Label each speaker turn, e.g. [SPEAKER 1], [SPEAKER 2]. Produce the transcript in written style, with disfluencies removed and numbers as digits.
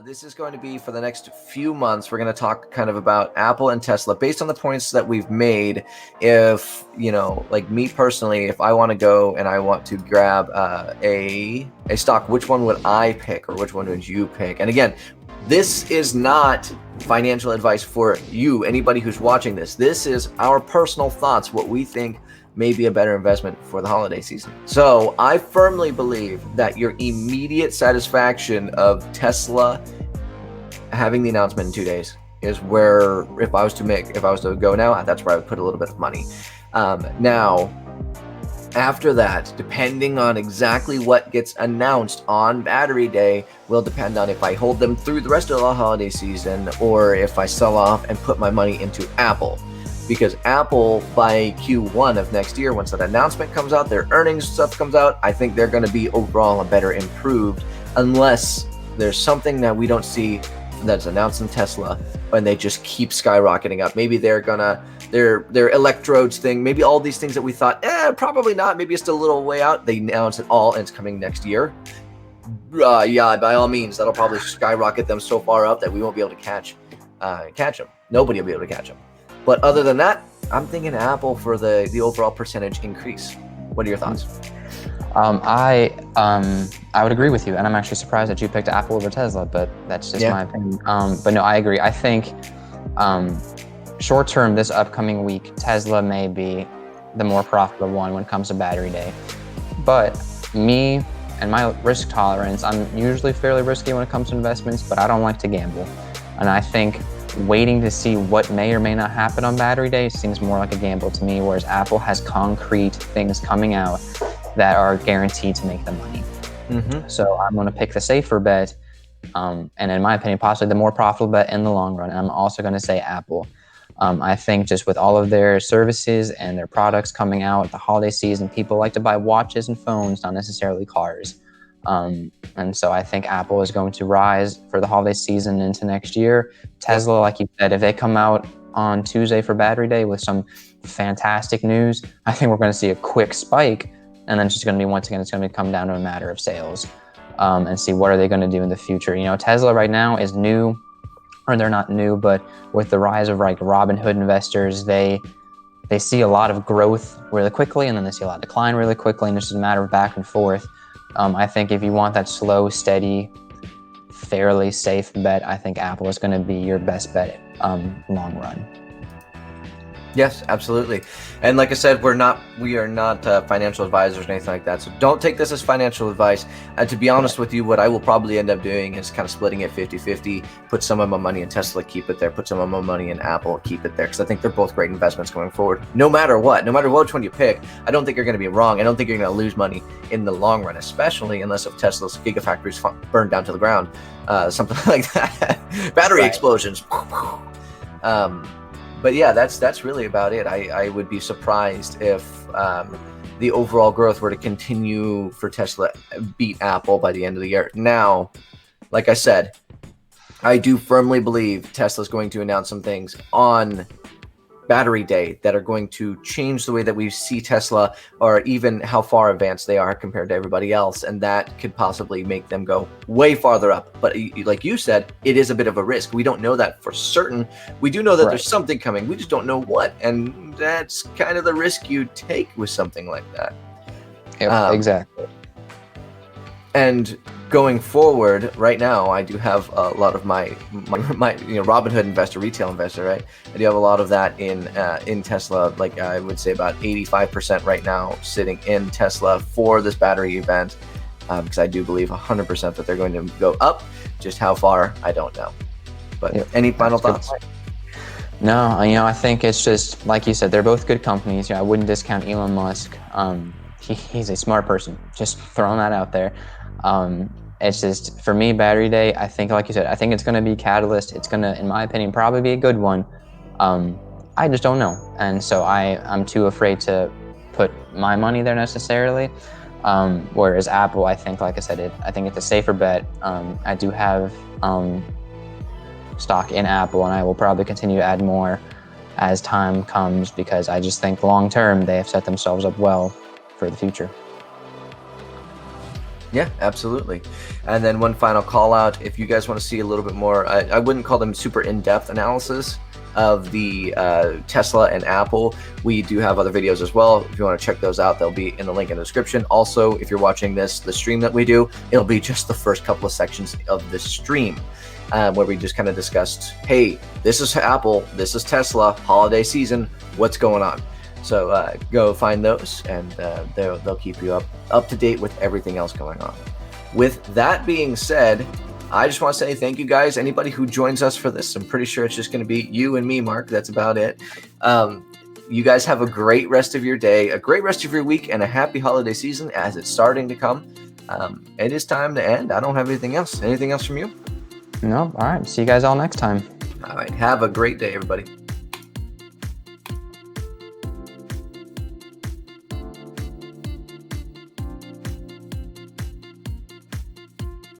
[SPEAKER 1] This is going to be for the next few months. We're going to talk kind of about Apple and Tesla based on the points that we've made. If, like me personally, if I want to go and I want to grab a stock, which one would I pick or which one would you pick? And again, this is not financial advice for you, anybody who's watching this. This is our personal thoughts, what we think may be a better investment for the holiday season. So I firmly believe that your immediate satisfaction of Tesla having the announcement in 2 days is where, if I was to go now, that's where I would put a little bit of money. Now, after that, depending on exactly what gets announced on Battery Day, will depend on if I hold them through the rest of the holiday season or if I sell off and put my money into Apple. Because Apple, by Q1 of next year, once that announcement comes out, their earnings stuff comes out, I think they're going to be overall a better improved, unless there's something that we don't see that's announced in Tesla and they just keep skyrocketing up. Maybe they're gonna their electrodes thing, maybe all these things that we thought, probably not, maybe it's still a little way out. They announce it all and it's coming next year. Yeah, by all means, that'll probably skyrocket them so far up that we won't be able to catch them. Nobody will be able to catch them. But other than that, I'm thinking Apple for the overall percentage increase. What are your thoughts?
[SPEAKER 2] I would agree with you, and I'm actually surprised that you picked Apple over Tesla, but that's just my opinion. But no, I agree. I think short term, this upcoming week, Tesla may be the more profitable one when it comes to Battery Day. But me and my risk tolerance, I'm usually fairly risky when it comes to investments, but I don't like to gamble. And I think waiting to see what may or may not happen on Battery Day seems more like a gamble to me, whereas Apple has concrete things coming out that are guaranteed to make them money. Mm-hmm. So I'm going to pick the safer bet, and in my opinion, possibly the more profitable bet in the long run. And I'm also going to say Apple. I think just with all of their services and their products coming out the holiday season, people like to buy watches and phones, not necessarily cars. And so I think Apple is going to rise for the holiday season into next year. Tesla, like you said, if they come out on Tuesday for Battery Day with some fantastic news, I think we're going to see a quick spike. And then it's just going to be, once again, it's going to come down to a matter of sales and see what are they going to do in the future. Tesla right now is new, or they're not new, but with the rise of like Robinhood investors, they see a lot of growth really quickly, and then they see a lot of decline really quickly, and it's just a matter of back and forth. I think if you want that slow, steady, fairly safe bet, I think Apple is going to be your best bet long run.
[SPEAKER 1] Yes, absolutely. And like I said, we are not financial advisors or anything like that. So don't take this as financial advice. And to be honest with you, what I will probably end up doing is kind of splitting it 50-50, put some of my money in Tesla, keep it there, put some of my money in Apple, keep it there. Because I think they're both great investments going forward. No matter which one you pick, I don't think you're going to be wrong. I don't think you're going to lose money in the long run, especially unless if Tesla's gigafactories burned down to the ground, something like that. Battery explosions. But yeah, that's really about it. I would be surprised if the overall growth were to continue for Tesla, beat Apple by the end of the year. Now, like I said, I do firmly believe Tesla's going to announce some things on Battery Day that are going to change the way that we see Tesla, or even how far advanced they are compared to everybody else, and that could possibly make them go way farther up. But like you said, it is a bit of a risk. We don't know that for certain. We do know that there's something coming. We just don't know what, and that's kind of the risk you take with something like that.
[SPEAKER 2] Yep, exactly.
[SPEAKER 1] And going forward, right now, I do have a lot of my Robinhood retail investor, right? I do have a lot of that in Tesla. Like I would say about 85% right now sitting in Tesla for this battery event, because I do believe 100% that they're going to go up. Just how far, I don't know. But any final thoughts?
[SPEAKER 2] No, I think it's just like you said, they're both good companies. I wouldn't discount Elon Musk. He's a smart person. Just throwing that out there. It's just, for me, Battery Day, I think, like you said, I think it's going to be a catalyst. It's going to, in my opinion, probably be a good one. I just don't know. And so I'm too afraid to put my money there necessarily. Whereas Apple, I think, like I said, I think it's a safer bet. I do have stock in Apple, and I will probably continue to add more as time comes, because I just think long term they have set themselves up well for the future.
[SPEAKER 1] Yeah, absolutely. And then one final call out, if you guys want to see a little bit more, I wouldn't call them super in-depth analysis of the Tesla and Apple. We do have other videos as well. If you want to check those out, they'll be in the link in the description. Also, if you're watching the stream that we do, it'll be just the first couple of sections of the stream where we just kind of discussed, hey, this is Apple, this is Tesla, holiday season, what's going on? So go find those, and they'll keep you up to date with everything else going on. With that being said, I just want to say thank you guys. Anybody who joins us for this, I'm pretty sure it's just going to be you and me, Mark. That's about it. You guys have a great rest of your day, a great rest of your week, and a happy holiday season as it's starting to come. It is time to end. I don't have anything else. Anything else from you?
[SPEAKER 2] No. All right. See you guys all next time.
[SPEAKER 1] All right. Have a great day, everybody.